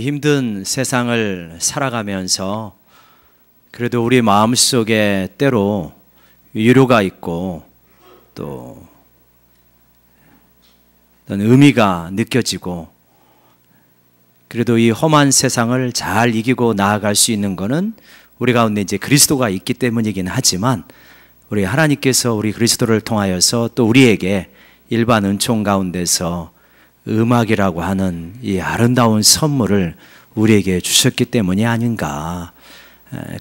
힘든 세상을 살아가면서 그래도 우리 마음속에 때로 위로가 있고 또 어떤 의미가 느껴지고, 그래도 이 험한 세상을 잘 이기고 나아갈 수 있는 것은 우리 가운데 이제 그리스도가 있기 때문이긴 하지만, 우리 하나님께서 우리 그리스도를 통하여서 또 우리에게 일반 은총 가운데서 음악이라고 하는 이 아름다운 선물을 우리에게 주셨기 때문이 아닌가.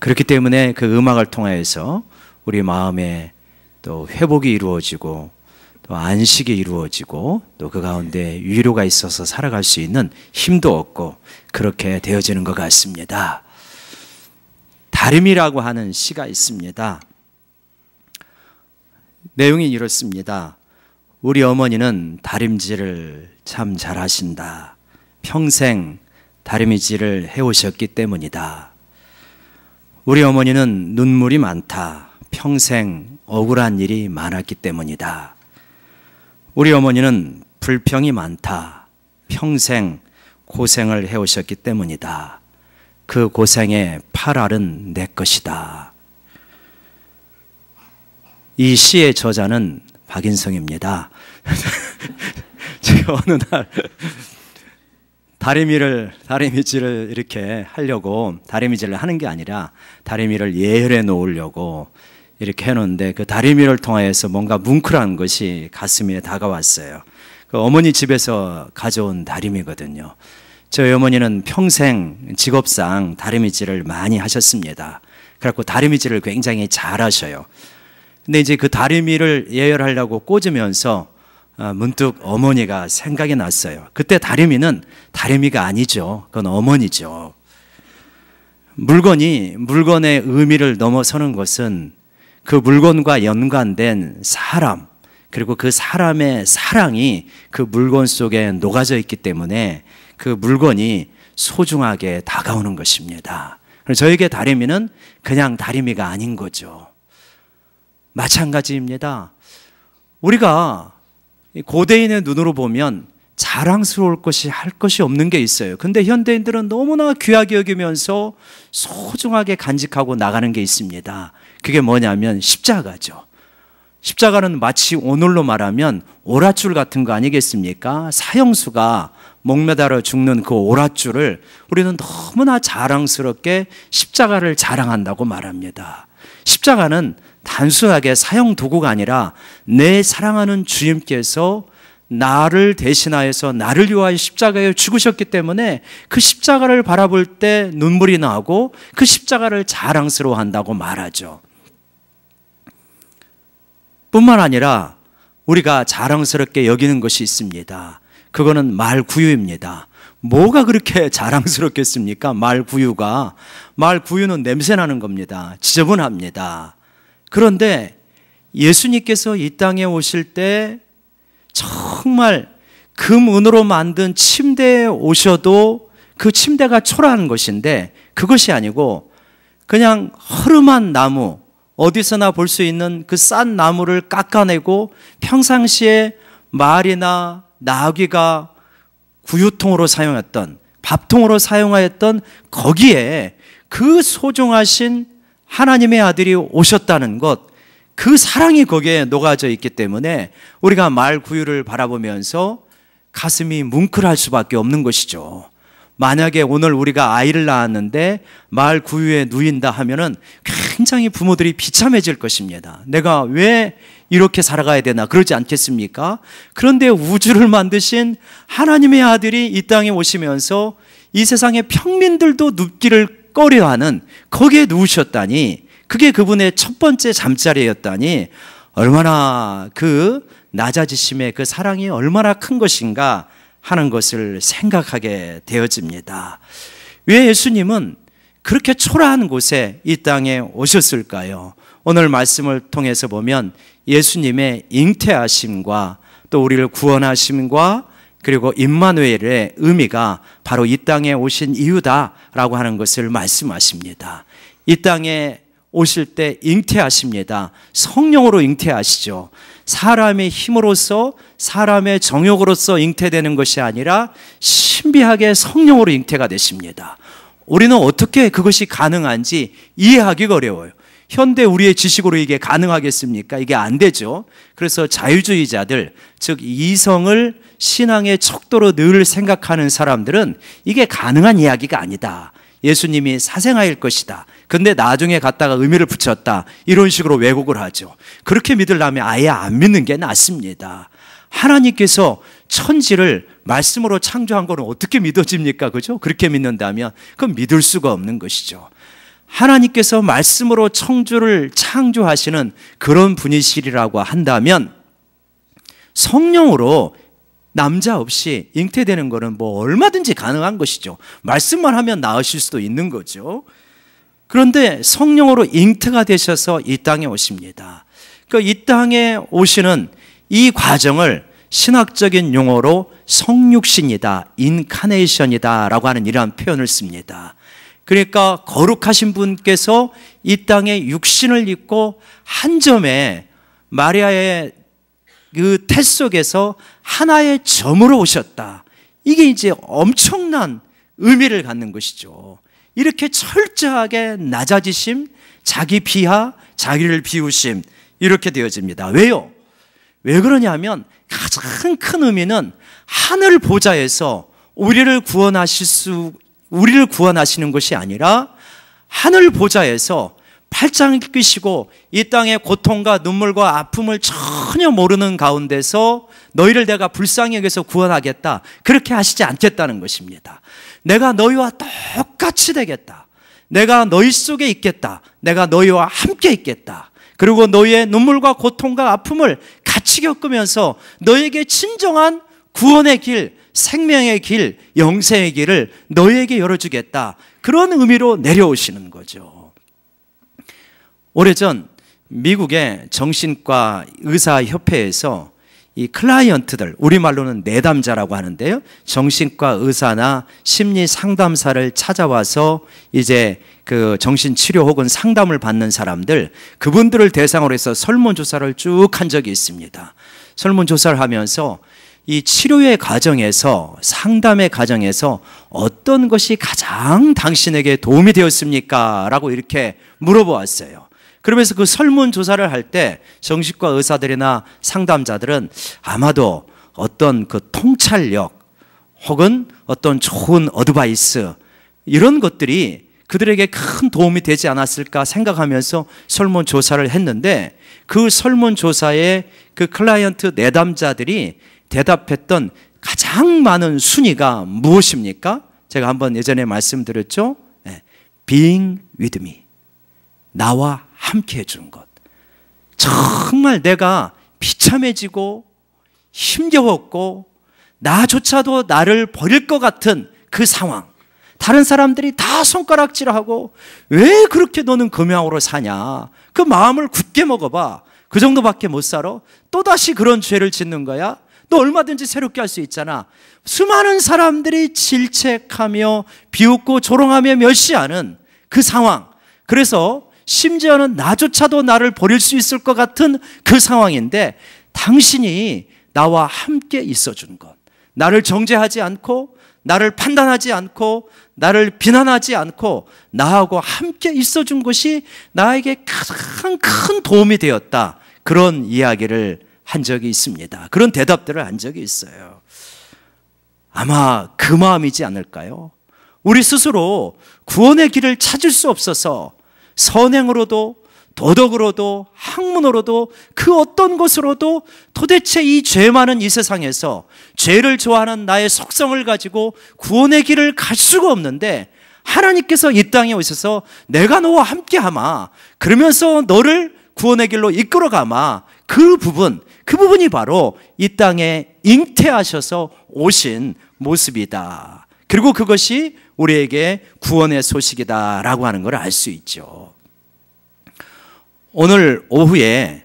그렇기 때문에 그 음악을 통하여서 우리 마음에 또 회복이 이루어지고 또 안식이 이루어지고 또 그 가운데 위로가 있어서 살아갈 수 있는 힘도 얻고 그렇게 되어지는 것 같습니다. 다림이라고 하는 시가 있습니다. 내용이 이렇습니다. 우리 어머니는 다림질을 참 잘하신다. 평생 다림질을 해오셨기 때문이다. 우리 어머니는 눈물이 많다. 평생 억울한 일이 많았기 때문이다. 우리 어머니는 불평이 많다. 평생 고생을 해오셨기 때문이다. 그 고생의 팔알은 내 것이다. 이 시의 저자는 박인성입니다. 제가 어느 날 다리미질을 이렇게 하려고, 다리미질을 하는 게 아니라 다리미를 예열해 놓으려고 이렇게 해놓는데, 그 다리미를 통하여서 뭔가 뭉클한 것이 가슴에 다가왔어요. 그 어머니 집에서 가져온 다리미거든요. 저희 어머니는 평생 직업상 다리미질을 많이 하셨습니다. 그래갖고 다리미질을 굉장히 잘 하셔요. 근데 이제 그 다리미를 예열하려고 꽂으면서 문득 어머니가 생각이 났어요. 그때 다리미는 다리미가 아니죠. 그건 어머니죠. 물건의 의미를 넘어서는 것은 그 물건과 연관된 사람, 그리고 그 사람의 사랑이 그 물건 속에 녹아져 있기 때문에 그 물건이 소중하게 다가오는 것입니다. 그래서 저에게 다리미는 그냥 다리미가 아닌 거죠. 마찬가지입니다. 우리가 고대인의 눈으로 보면 자랑스러울 것이, 할 것이 없는 게 있어요. 근데 현대인들은 너무나 귀하게 여기면서 소중하게 간직하고 나가는 게 있습니다. 그게 뭐냐면 십자가죠. 십자가는 마치 오늘로 말하면 오랏줄 같은 거 아니겠습니까? 사형수가 목매달아 죽는 그 오랏줄을 우리는 너무나 자랑스럽게 십자가를 자랑한다고 말합니다. 십자가는 단순하게 사형 도구가 아니라 내 사랑하는 주님께서 나를 대신하여서 나를 위하여 십자가에 죽으셨기 때문에 그 십자가를 바라볼 때 눈물이 나고 그 십자가를 자랑스러워한다고 말하죠. 뿐만 아니라 우리가 자랑스럽게 여기는 것이 있습니다. 그거는 말구유입니다. 뭐가 그렇게 자랑스럽겠습니까? 말구유는 냄새나는 겁니다. 지저분합니다. 그런데 예수님께서 이 땅에 오실 때 정말 금은으로 만든 침대에 오셔도 그 침대가 초라한 것인데, 그것이 아니고 그냥 허름한 나무, 어디서나 볼 수 있는 그 싼 나무를 깎아내고 평상시에 말이나 나귀가 구유통으로 사용했던, 밥통으로 사용하였던 거기에 그 소중하신 하나님의 아들이 오셨다는 것, 그 사랑이 거기에 녹아져 있기 때문에 우리가 말구유를 바라보면서 가슴이 뭉클할 수밖에 없는 것이죠. 만약에 오늘 우리가 아이를 낳았는데 말구유에 누인다 하면은 굉장히 부모들이 비참해질 것입니다. 내가 왜 이렇게 살아가야 되나 그러지 않겠습니까? 그런데 우주를 만드신 하나님의 아들이 이 땅에 오시면서 이 세상의 평민들도 눕기를 꺼려하는 거기에 누우셨다니, 그게 그분의 첫 번째 잠자리였다니, 얼마나 그 낮아지심의 그 사랑이 얼마나 큰 것인가 하는 것을 생각하게 되어집니다. 왜 예수님은 그렇게 초라한 곳에 이 땅에 오셨을까요? 오늘 말씀을 통해서 보면 예수님의 잉태하심과 또 우리를 구원하심과 그리고 임마누엘의 의미가 바로 이 땅에 오신 이유다라고 하는 것을 말씀하십니다. 이 땅에 오실 때 잉태하십니다. 성령으로 잉태하시죠. 사람의 힘으로서, 사람의 정욕으로서 잉태되는 것이 아니라 신비하게 성령으로 잉태가 되십니다. 우리는 어떻게 그것이 가능한지 이해하기가 어려워요. 현대 우리의 지식으로 이게 가능하겠습니까? 이게 안 되죠. 그래서 자유주의자들, 즉 이성을 신앙의 척도로 늘 생각하는 사람들은 이게 가능한 이야기가 아니다. 예수님이 사생아일 것이다. 근데 나중에 갖다가 의미를 붙였다. 이런 식으로 왜곡을 하죠. 그렇게 믿으려면 아예 안 믿는 게 낫습니다. 하나님께서 천지를 말씀으로 창조한 거는 어떻게 믿어집니까? 그죠? 그렇게 믿는다면 그건 믿을 수가 없는 것이죠. 하나님께서 말씀으로 천지를 창조하시는 그런 분이시라고 한다면 성령으로 남자 없이 잉태되는 거는 뭐 얼마든지 가능한 것이죠. 말씀만 하면 나으실 수도 있는 거죠. 그런데 성령으로 잉태가 되셔서 이 땅에 오십니다. 그러니까 이 땅에 오시는 이 과정을 신학적인 용어로 성육신이다, 인카네이션이다 라고 하는 이러한 표현을 씁니다. 그러니까 거룩하신 분께서 이 땅에 육신을 입고 한 점에 마리아의 그 태 속에서 하나의 점으로 오셨다. 이게 이제 엄청난 의미를 갖는 것이죠. 이렇게 철저하게 낮아지심, 자기 비하, 자기를 비우심 이렇게 되어집니다. 왜요? 왜 그러냐면 가장 큰 의미는 하늘 보좌에서 우리를 구원하시는 것이 아니라 하늘 보좌에서 팔짱을 끼시고 이 땅의 고통과 눈물과 아픔을 전혀 모르는 가운데서 너희를 내가 불쌍히 여겨서 구원하겠다, 그렇게 하시지 않겠다는 것입니다. 내가 너희와 똑같이 되겠다, 내가 너희 속에 있겠다, 내가 너희와 함께 있겠다, 그리고 너희의 눈물과 고통과 아픔을 같이 겪으면서 너희에게 진정한 구원의 길, 생명의 길, 영생의 길을 너희에게 열어주겠다, 그런 의미로 내려오시는 거죠. 오래전 미국의 정신과 의사협회에서 이 클라이언트들, 우리말로는 내담자라고 하는데요, 정신과 의사나 심리 상담사를 찾아와서 이제 그 정신치료 혹은 상담을 받는 사람들, 그분들을 대상으로 해서 설문조사를 쭉 한 적이 있습니다. 설문조사를 하면서 이 치료의 과정에서, 상담의 과정에서 어떤 것이 가장 당신에게 도움이 되었습니까? 라고 이렇게 물어보았어요. 그러면서 그 설문조사를 할 때 정신과 의사들이나 상담자들은 아마도 어떤 그 통찰력 혹은 어떤 좋은 어드바이스, 이런 것들이 그들에게 큰 도움이 되지 않았을까 생각하면서 설문조사를 했는데, 그 설문조사에 그 클라이언트 내담자들이 대답했던 가장 많은 순위가 무엇입니까? 제가 한번 예전에 말씀드렸죠. Being with me, 나와 함께 해주는 것. 정말 내가 비참해지고 힘겨웠고 나조차도 나를 버릴 것 같은 그 상황, 다른 사람들이 다 손가락질하고 왜 그렇게 너는 금양으로 사냐, 그 마음을 굳게 먹어봐, 그 정도밖에 못 살아? 또다시 그런 죄를 짓는 거야? 너 얼마든지 새롭게 할 수 있잖아. 수많은 사람들이 질책하며 비웃고 조롱하며 멸시하는 그 상황, 그래서 심지어는 나조차도 나를 버릴 수 있을 것 같은 그 상황인데 당신이 나와 함께 있어준 것, 나를 정죄하지 않고 나를 판단하지 않고 나를 비난하지 않고 나하고 함께 있어준 것이 나에게 가장 큰 도움이 되었다, 그런 이야기를 한 적이 있습니다. 그런 대답들을 한 적이 있어요. 아마 그 마음이지 않을까요? 우리 스스로 구원의 길을 찾을 수 없어서 선행으로도 도덕으로도 학문으로도 그 어떤 것으로도 도대체 이 죄 많은 이 세상에서 죄를 좋아하는 나의 속성을 가지고 구원의 길을 갈 수가 없는데, 하나님께서 이 땅에 오셔서 내가 너와 함께하마, 그러면서 너를 구원의 길로 이끌어가마, 그 부분이 바로 이 땅에 잉태하셔서 오신 모습이다. 그리고 그것이 우리에게 구원의 소식이다라고 하는 걸 알 수 있죠. 오늘 오후에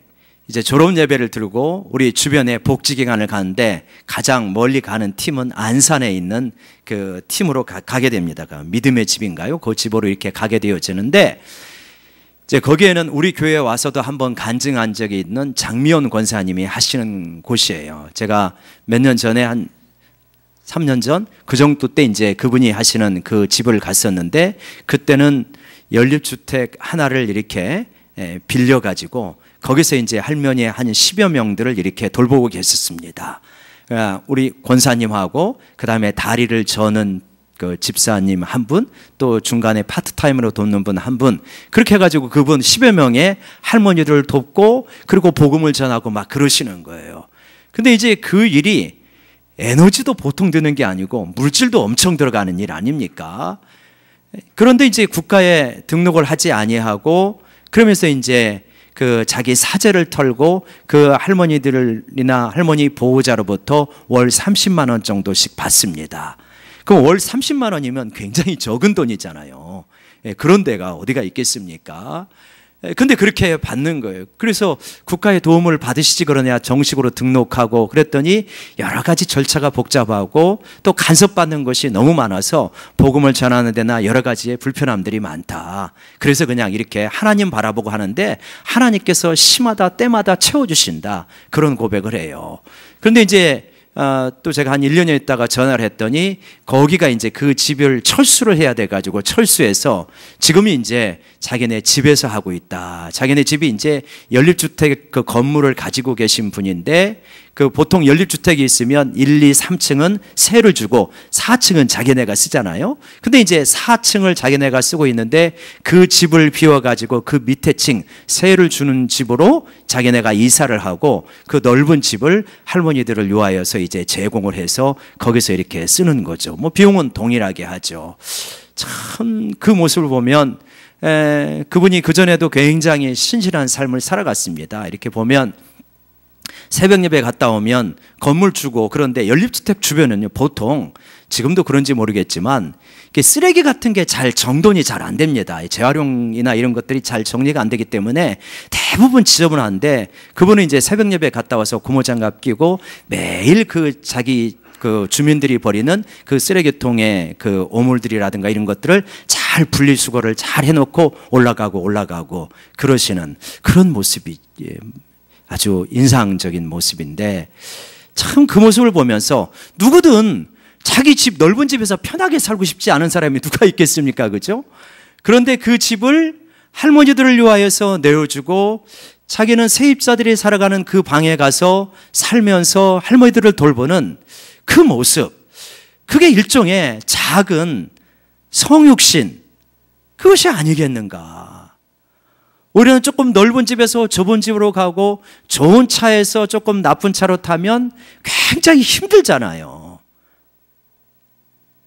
이제 졸업 예배를 들고 우리 주변에 복지 기관을 가는데 가장 멀리 가는 팀은 안산에 있는 그 팀으로 가게 됩니다. 그 믿음의 집인가요? 그 집으로 이렇게 가게 되어지는데, 이제 거기에는 우리 교회에 와서도 한번 간증한 적이 있는 장미연 권사님이 하시는 곳이에요. 제가 몇 년 전에 한 3년 전 그 정도 때 이제 그분이 하시는 그 집을 갔었는데, 그때는 연립주택 하나를 이렇게 빌려가지고 거기서 이제 할머니 한 10여 명들을 이렇게 돌보고 계셨습니다. 우리 권사님하고 그 다음에 다리를 저는 그 집사님 한 분, 또 중간에 파트타임으로 돕는 분 한 분, 그렇게 해가지고 그분 10여 명의 할머니들을 돕고 그리고 복음을 전하고 막 그러시는 거예요. 근데 이제 그 일이 에너지도 보통 드는 게 아니고 물질도 엄청 들어가는 일 아닙니까? 그런데 이제 국가에 등록을 하지 아니하고 그러면서 이제 그 자기 사재를 털고 그 할머니들이나 할머니 보호자로부터 월 30만 원 정도씩 받습니다. 그럼 월 30만 원이면 굉장히 적은 돈이잖아요. 그런 데가 어디가 있겠습니까? 근데 그렇게 받는 거예요. 그래서 국가의 도움을 받으시지 그러냐 정식으로 등록하고 그랬더니 여러 가지 절차가 복잡하고 또 간섭받는 것이 너무 많아서 복음을 전하는 데나 여러 가지의 불편함들이 많다. 그래서 그냥 이렇게 하나님 바라보고 하는데 하나님께서 시마다 때마다 채워주신다. 그런 고백을 해요. 그런데 이제 또 제가 한 1년여 있다가 전화를 했더니 거기가 이제 그 집을 철수를 해야 돼가지고 철수해서 지금이 이제 자기네 집에서 하고 있다. 자기네 집이 이제 연립주택 그 건물을 가지고 계신 분인데 그 보통 연립주택이 있으면 1, 2, 3층은 세를 주고 4층은 자기네가 쓰잖아요. 근데 이제 4층을 자기네가 쓰고 있는데 그 집을 비워가지고 그 밑에 층 세를 주는 집으로 자기네가 이사를 하고 그 넓은 집을 할머니들을 위하여서 이제 제공을 해서 거기서 이렇게 쓰는 거죠. 뭐 비용은 동일하게 하죠. 참 그 모습을 보면 그분이 그전에도 굉장히 신실한 삶을 살아갔습니다. 이렇게 보면 새벽 예배 갔다 오면 건물 주고 그런데 연립주택 주변은요 보통 지금도 그런지 모르겠지만 쓰레기 같은 게 잘 정돈이 잘 안 됩니다. 재활용이나 이런 것들이 잘 정리가 안 되기 때문에 대부분 지저분한데 그분은 이제 새벽 예배 갔다 와서 고무장갑 끼고 매일 그 자기 그 주민들이 버리는 그 쓰레기통에 그 오물들이라든가 이런 것들을 잘 분리수거를 잘 해놓고 올라가고 그러시는 그런 모습이 아주 인상적인 모습인데 참 그 모습을 보면서 누구든 자기 집 넓은 집에서 편하게 살고 싶지 않은 사람이 누가 있겠습니까? 그죠? 그런데 그 집을 할머니들을 위하여서 내어주고 자기는 세입자들이 살아가는 그 방에 가서 살면서 할머니들을 돌보는 그 모습, 그게 일종의 작은 성육신, 그것이 아니겠는가? 우리는 조금 넓은 집에서 좁은 집으로 가고 좋은 차에서 조금 나쁜 차로 타면 굉장히 힘들잖아요.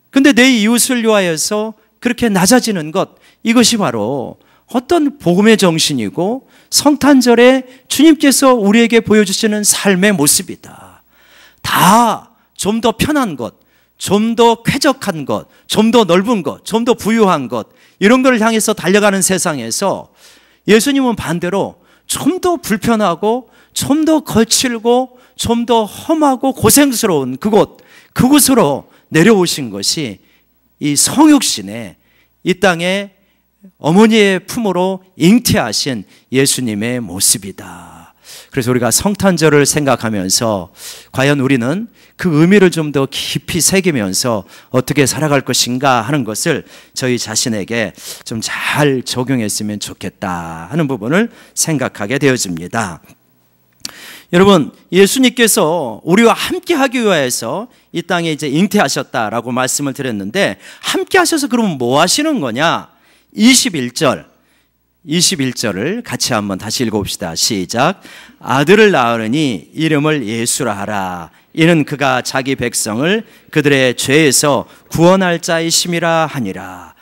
근데 내 이웃을 위하여서 그렇게 낮아지는 것, 이것이 바로 어떤 복음의 정신이고 성탄절에 주님께서 우리에게 보여주시는 삶의 모습이다. 다 좀 더 편한 것, 좀 더 쾌적한 것, 좀 더 넓은 것, 좀 더 부유한 것, 이런 걸 향해서 달려가는 세상에서 예수님은 반대로 좀 더 불편하고 좀 더 거칠고 좀 더 험하고 고생스러운 그곳으로 내려오신 것이 이 성육신에 이 땅에 어머니의 품으로 잉태하신 예수님의 모습이다. 그래서 우리가 성탄절을 생각하면서 과연 우리는 그 의미를 좀 더 깊이 새기면서 어떻게 살아갈 것인가 하는 것을 저희 자신에게 좀 잘 적용했으면 좋겠다 하는 부분을 생각하게 되어집니다. 여러분, 예수님께서 우리와 함께 하기 위해서 이 땅에 이제 잉태하셨다라고 말씀을 드렸는데 함께 하셔서 그러면 뭐 하시는 거냐? 21절을 같이 한번 다시 읽어봅시다. 시작. 아들을 낳으니 이름을 예수라 하라. 이는 그가 자기 백성을 그들의 죄에서 구원할 자이심이라 하니라.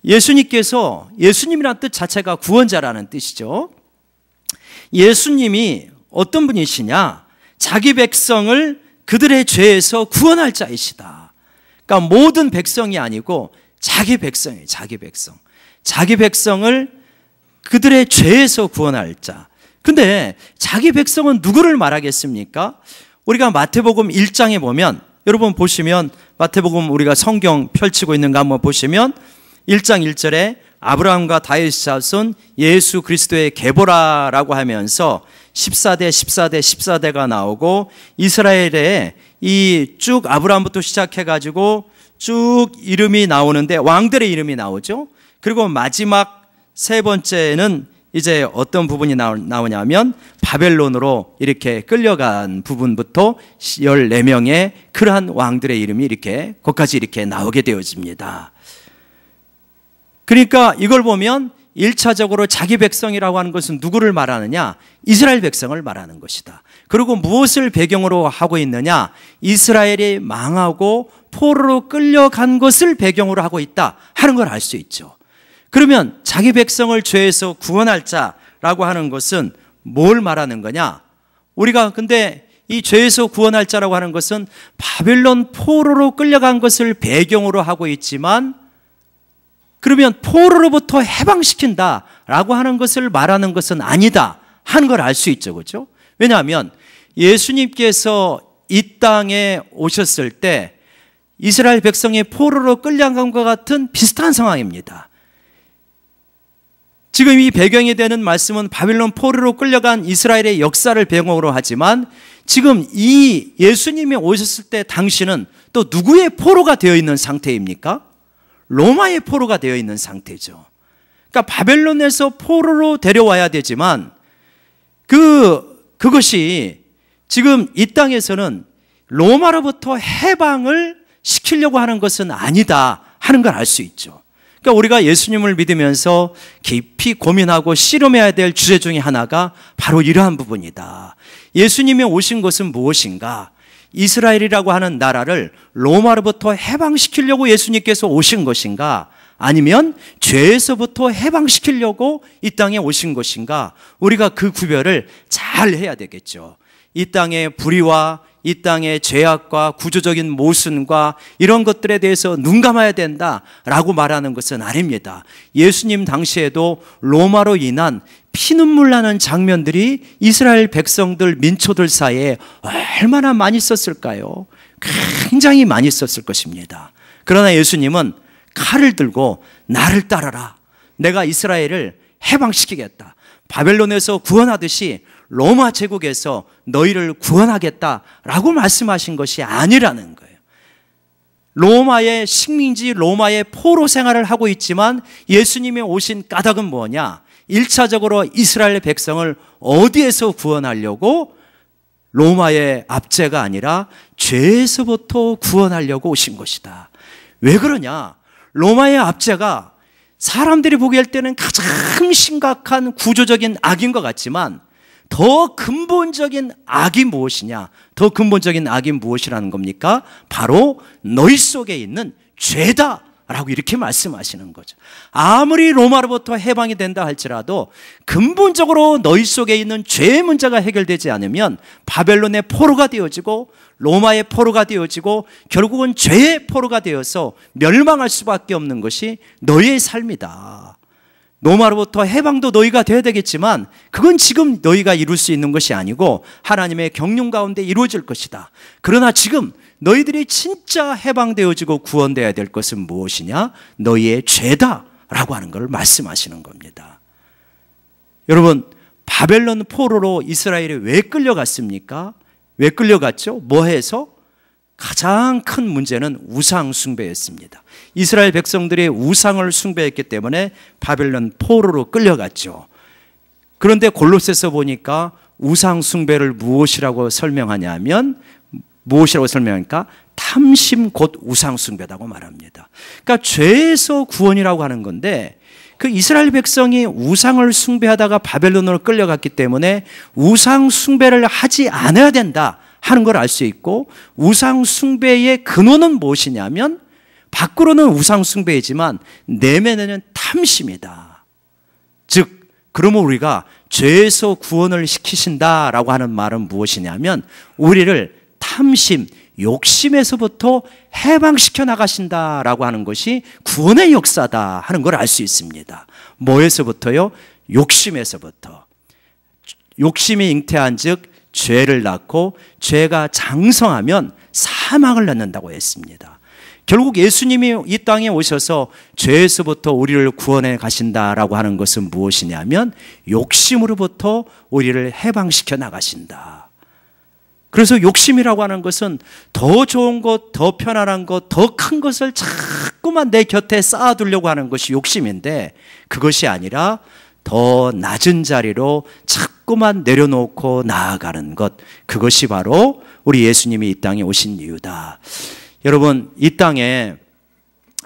예수님께서, 예수님이란 뜻 자체가 구원자라는 뜻이죠. 예수님이 어떤 분이시냐? 자기 백성을 그들의 죄에서 구원할 자이시다. 그러니까 모든 백성이 아니고 자기 백성이에요. 자기 백성. 자기 백성을 그들의 죄에서 구원할 자. 근데 자기 백성은 누구를 말하겠습니까? 우리가 마태복음 1장에 보면, 여러분 보시면 마태복음 우리가 성경 펼치고 있는 거 한번 보시면 1장 1절에 아브라함과 다윗 자손 예수 그리스도의 계보라라고 하면서 14대 14대 14대가 나오고 이스라엘의 이 쭉 아브라함부터 시작해가지고 쭉 이름이 나오는데 왕들의 이름이 나오죠. 그리고 마지막 세 번째는 이제 어떤 부분이 나오냐면 바벨론으로 이렇게 끌려간 부분부터 14명의 그러한 왕들의 이름이 이렇게 거기까지 이렇게 나오게 되어집니다. 그러니까 이걸 보면 1차적으로 자기 백성이라고 하는 것은 누구를 말하느냐? 이스라엘 백성을 말하는 것이다. 그리고 무엇을 배경으로 하고 있느냐? 이스라엘이 망하고 포로로 끌려간 것을 배경으로 하고 있다 하는 걸 알 수 있죠. 그러면 자기 백성을 죄에서 구원할 자라고 하는 것은 뭘 말하는 거냐? 우리가 근데 이 죄에서 구원할 자라고 하는 것은 바벨론 포로로 끌려간 것을 배경으로 하고 있지만, 그러면 포로로부터 해방시킨다라고 하는 것을 말하는 것은 아니다 하는 걸 알 수 있죠. 그렇죠? 왜냐하면 예수님께서 이 땅에 오셨을 때 이스라엘 백성이 포로로 끌려간 것과 같은 비슷한 상황입니다. 지금 이 배경이 되는 말씀은 바빌론 포로로 끌려간 이스라엘의 역사를 배경으로 하지만, 지금 이 예수님이 오셨을 때 당신은 또 누구의 포로가 되어 있는 상태입니까? 로마의 포로가 되어 있는 상태죠. 그러니까 바벨론에서 포로로 데려와야 되지만 그것이 지금 이 땅에서는 로마로부터 해방을 시키려고 하는 것은 아니다 하는 걸 알 수 있죠. 그러니까 우리가 예수님을 믿으면서 깊이 고민하고 씨름해야 될 주제 중에 하나가 바로 이러한 부분이다. 예수님이 오신 것은 무엇인가? 이스라엘이라고 하는 나라를 로마로부터 해방시키려고 예수님께서 오신 것인가? 아니면 죄에서부터 해방시키려고 이 땅에 오신 것인가? 우리가 그 구별을 잘 해야 되겠죠. 이 땅의 불의와 이 땅의 죄악과 구조적인 모순과 이런 것들에 대해서 눈 감아야 된다라고 말하는 것은 아닙니다. 예수님 당시에도 로마로 인한 피눈물 나는 장면들이 이스라엘 백성들, 민초들 사이에 얼마나 많이 있었을까요? 굉장히 많이 있었을 것입니다. 그러나 예수님은 칼을 들고 나를 따르라. 내가 이스라엘을 해방시키겠다. 바벨론에서 구원하듯이 로마 제국에서 너희를 구원하겠다라고 말씀하신 것이 아니라는 거예요. 로마의 식민지, 로마의 포로 생활을 하고 있지만 예수님이 오신 까닭은 뭐냐? 1차적으로 이스라엘 백성을 어디에서 구원하려고? 로마의 압제가 아니라 죄에서부터 구원하려고 오신 것이다. 왜 그러냐? 로마의 압제가 사람들이 보기에 때는 가장 심각한 구조적인 악인 것 같지만 더 근본적인 악이 무엇이냐? 더 근본적인 악이 무엇이라는 겁니까? 바로 너희 속에 있는 죄다 라고 이렇게 말씀하시는 거죠. 아무리 로마로부터 해방이 된다 할지라도 근본적으로 너희 속에 있는 죄의 문제가 해결되지 않으면 바벨론의 포로가 되어지고 로마의 포로가 되어지고 결국은 죄의 포로가 되어서 멸망할 수밖에 없는 것이 너희의 삶이다. 로마로부터 해방도 너희가 되어야 되겠지만 그건 지금 너희가 이룰 수 있는 것이 아니고 하나님의 경륜 가운데 이루어질 것이다. 그러나 지금 너희들이 진짜 해방되어지고 구원되어야 될 것은 무엇이냐? 너희의 죄다라고 하는 것을 말씀하시는 겁니다. 여러분, 바벨론 포로로 이스라엘이 왜 끌려갔습니까? 왜 끌려갔죠? 뭐 해서? 가장 큰 문제는 우상 숭배였습니다. 이스라엘 백성들이 우상을 숭배했기 때문에 바벨론 포로로 끌려갔죠. 그런데 골로새서 보니까 우상 숭배를 무엇이라고 설명하냐면 무엇이라고 설명하니까 탐심 곧 우상 숭배라고 말합니다. 그러니까 죄에서 구원이라고 하는 건데 그 이스라엘 백성이 우상을 숭배하다가 바벨론으로 끌려갔기 때문에 우상 숭배를 하지 않아야 된다 하는 걸 알 수 있고, 우상 숭배의 근원은 무엇이냐면 밖으로는 우상 숭배이지만 내면에는 탐심이다. 즉 그러면 우리가 죄에서 구원을 시키신다라고 하는 말은 무엇이냐면 우리를 탐심, 욕심에서부터 해방시켜 나가신다라고 하는 것이 구원의 역사다 하는 걸 알 수 있습니다. 뭐에서부터요? 욕심에서부터. 욕심이 잉태한 즉 죄를 낳고 죄가 장성하면 사망을 낳는다고 했습니다. 결국 예수님이 이 땅에 오셔서 죄에서부터 우리를 구원해 가신다라고 하는 것은 무엇이냐면 욕심으로부터 우리를 해방시켜 나가신다. 그래서 욕심이라고 하는 것은 더 좋은 것, 더 편안한 것, 더 큰 것을 자꾸만 내 곁에 쌓아두려고 하는 것이 욕심인데, 그것이 아니라 더 낮은 자리로 자꾸만 내려놓고 나아가는 것, 그것이 바로 우리 예수님이 이 땅에 오신 이유다. 여러분, 이 땅에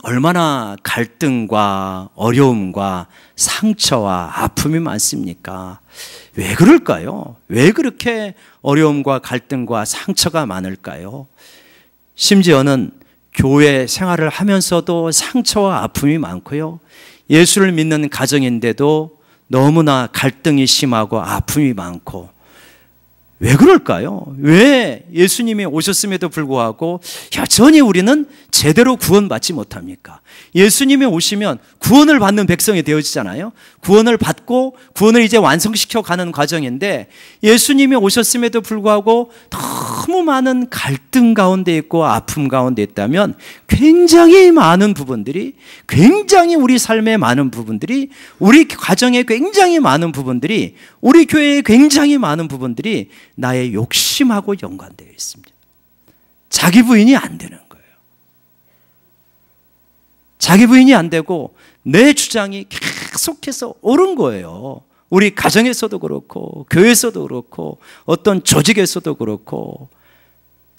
얼마나 갈등과 어려움과 상처와 아픔이 많습니까? 왜 그럴까요? 왜 그렇게 어려움과 갈등과 상처가 많을까요? 심지어는 교회 생활을 하면서도 상처와 아픔이 많고요. 예수를 믿는 가정인데도 너무나 갈등이 심하고 아픔이 많고, 왜 그럴까요? 왜 예수님이 오셨음에도 불구하고 여전히 우리는 제대로 구원받지 못합니까? 예수님이 오시면 구원을 받는 백성이 되어지잖아요. 구원을 받고 구원을 이제 완성시켜 가는 과정인데, 예수님이 오셨음에도 불구하고 너무 많은 갈등 가운데 있고 아픔 가운데 있다면, 굉장히 많은 부분들이, 굉장히 우리 삶의 많은 부분들이, 우리 가정의 굉장히 많은 부분들이, 우리 교회의 굉장히 많은 부분들이 나의 욕심하고 연관되어 있습니다. 자기 부인이 안 되는 거예요. 자기 부인이 안 되고 내 주장이 계속해서 옳은 거예요. 우리 가정에서도 그렇고 교회에서도 그렇고 어떤 조직에서도 그렇고,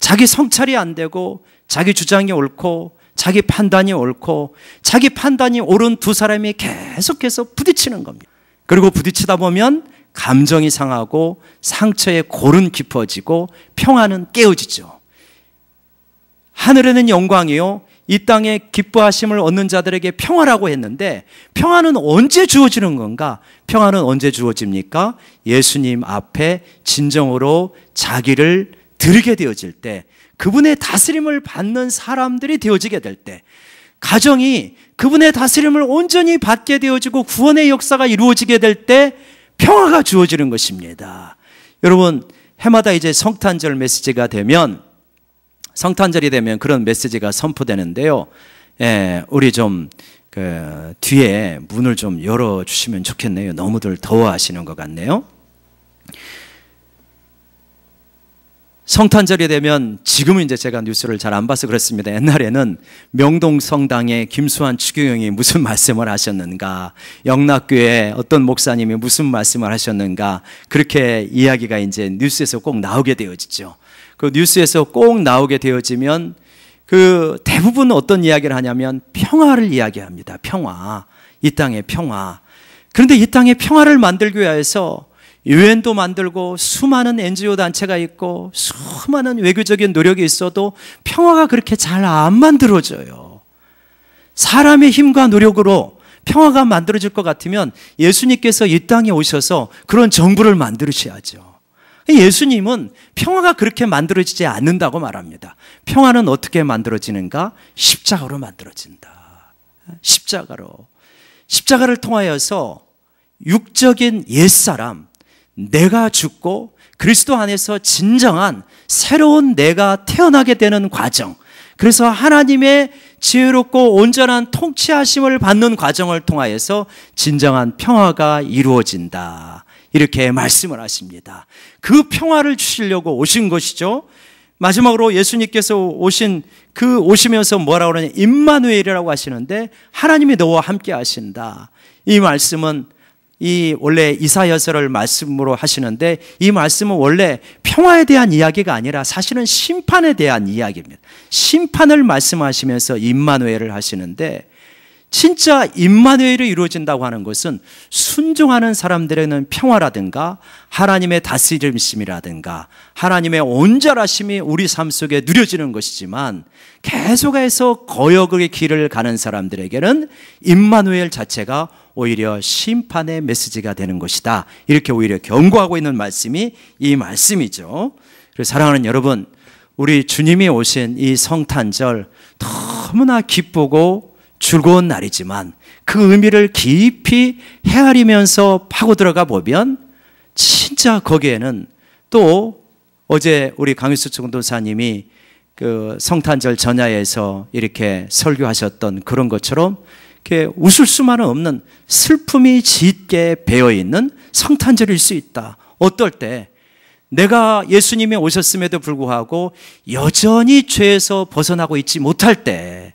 자기 성찰이 안 되고 자기 주장이 옳고 자기 판단이 옳고 자기 판단이 옳은 두 사람이 계속해서 부딪히는 겁니다. 그리고 부딪히다 보면 감정이 상하고 상처의 골은 깊어지고 평화는 깨어지죠. 하늘에는 영광이요 이 땅에 기뻐하심을 얻는 자들에게 평화라고 했는데, 평화는 언제 주어지는 건가? 평화는 언제 주어집니까? 예수님 앞에 진정으로 자기를 드리게 되어질 때, 그분의 다스림을 받는 사람들이 되어지게 될 때, 가정이 그분의 다스림을 온전히 받게 되어지고 구원의 역사가 이루어지게 될 때 평화가 주어지는 것입니다. 여러분, 해마다 이제 성탄절 메시지가 되면, 성탄절이 되면 그런 메시지가 선포되는데요. 우리 좀 뒤에 문을 좀 열어주시면 좋겠네요. 너무들 더워하시는 것 같네요. 성탄절이 되면, 지금은 이제 제가 뉴스를 잘 안 봐서 그렇습니다. 옛날에는 명동성당의 김수환 추기경이 무슨 말씀을 하셨는가, 영락교회 어떤 목사님이 무슨 말씀을 하셨는가, 그렇게 이야기가 이제 뉴스에서 꼭 나오게 되어지죠. 그 뉴스에서 꼭 나오게 되어지면 그 대부분 어떤 이야기를 하냐면 평화를 이야기합니다. 평화, 이 땅의 평화. 그런데 이 땅의 평화를 만들기 위해서 유엔도 만들고 수많은 NGO 단체가 있고 수많은 외교적인 노력이 있어도 평화가 그렇게 잘 안 만들어져요. 사람의 힘과 노력으로 평화가 만들어질 것 같으면 예수님께서 이 땅에 오셔서 그런 정부를 만드셔야죠. 예수님은 평화가 그렇게 만들어지지 않는다고 말합니다. 평화는 어떻게 만들어지는가? 십자가로 만들어진다. 십자가를 통하여서 육적인 옛사람, 내가 죽고 그리스도 안에서 진정한 새로운 내가 태어나게 되는 과정, 그래서 하나님의 지혜롭고 온전한 통치하심을 받는 과정을 통하여서 진정한 평화가 이루어진다, 이렇게 말씀을 하십니다. 그 평화를 주시려고 오신 것이죠. 마지막으로 예수님께서 오시면서 뭐라고 그러냐, 임마누엘이라고 하시는데, 하나님이 너와 함께 하신다. 이 말씀은 원래 이사야서를 말씀으로 하시는데, 이 말씀은 원래 평화에 대한 이야기가 아니라 사실은 심판에 대한 이야기입니다. 심판을 말씀하시면서 임마누엘을 하시는데, 진짜 임마누엘이 이루어진다고 하는 것은 순종하는 사람들에게는 평화라든가 하나님의 다스림이라든가 하나님의 온전하심이 우리 삶 속에 누려지는 것이지만, 계속해서 거역의 길을 가는 사람들에게는 임마누엘 자체가 오히려 심판의 메시지가 되는 것이다, 이렇게 오히려 경고하고 있는 말씀이 이 말씀이죠. 그래서 사랑하는 여러분, 우리 주님이 오신 이 성탄절 너무나 기쁘고 즐거운 날이지만, 그 의미를 깊이 헤아리면서 파고 들어가 보면 진짜 거기에는 또 어제 우리 강유수 전도사님이 그 성탄절 전야에서 이렇게 설교하셨던 그런 것처럼 이렇게 웃을 수만은 없는 슬픔이 짙게 배어있는 성탄절일 수 있다. 어떨 때 내가 예수님이 오셨음에도 불구하고 여전히 죄에서 벗어나고 있지 못할 때,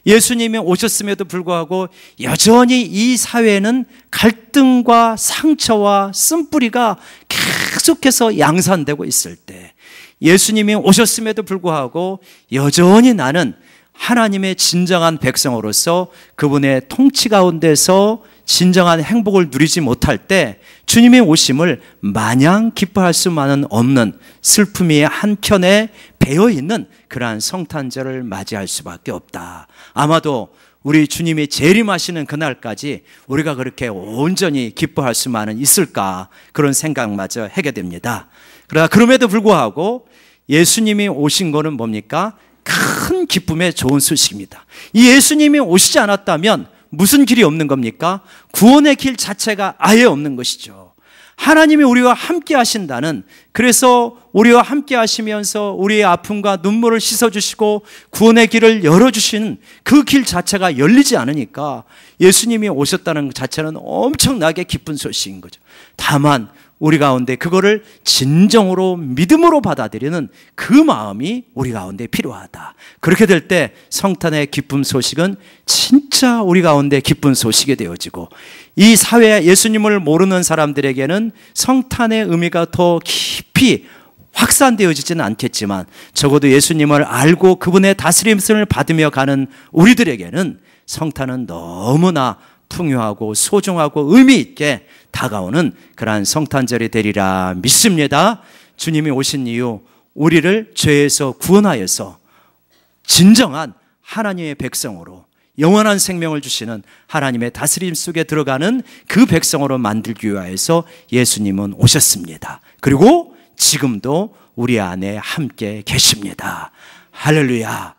예수님이 오셨음에도 불구하고 여전히 이 사회는 갈등과 상처와 쓴뿌리가 계속해서 양산되고 있을 때, 예수님이 오셨음에도 불구하고 여전히 나는 하나님의 진정한 백성으로서 그분의 통치 가운데서 진정한 행복을 누리지 못할 때 주님의 오심을 마냥 기뻐할 수만은 없는 슬픔이 한켠에 배어있는 그러한 성탄절을 맞이할 수밖에 없다. 아마도 우리 주님이 재림하시는 그날까지 우리가 그렇게 온전히 기뻐할 수만은 있을까, 그런 생각마저 하게 됩니다. 그러나 그럼에도 불구하고 예수님이 오신 거는 뭡니까? 큰 기쁨의 좋은 소식입니다. 이 예수님이 오시지 않았다면 무슨 길이 없는 겁니까? 구원의 길 자체가 아예 없는 것이죠. 하나님이 우리와 함께 하신다는, 그래서 우리와 함께 하시면서 우리의 아픔과 눈물을 씻어주시고 구원의 길을 열어주신 그 길 자체가 열리지 않으니까 예수님이 오셨다는 것 자체는 엄청나게 기쁜 소식인 거죠. 다만 우리 가운데 그거를 진정으로 믿음으로 받아들이는 그 마음이 우리 가운데 필요하다. 그렇게 될 때 성탄의 기쁨 소식은 진짜 우리 가운데 기쁜 소식이 되어지고, 이 사회에 예수님을 모르는 사람들에게는 성탄의 의미가 더 깊이 확산되어지지는 않겠지만, 적어도 예수님을 알고 그분의 다스림을 받으며 가는 우리들에게는 성탄은 너무나 풍요하고 소중하고 의미 있게 다가오는 그러한 성탄절이 되리라 믿습니다. 주님이 오신 이유, 우리를 죄에서 구원하여서 진정한 하나님의 백성으로, 영원한 생명을 주시는 하나님의 다스림 속에 들어가는 그 백성으로 만들기 위하여서 예수님은 오셨습니다. 그리고 지금도 우리 안에 함께 계십니다. 할렐루야.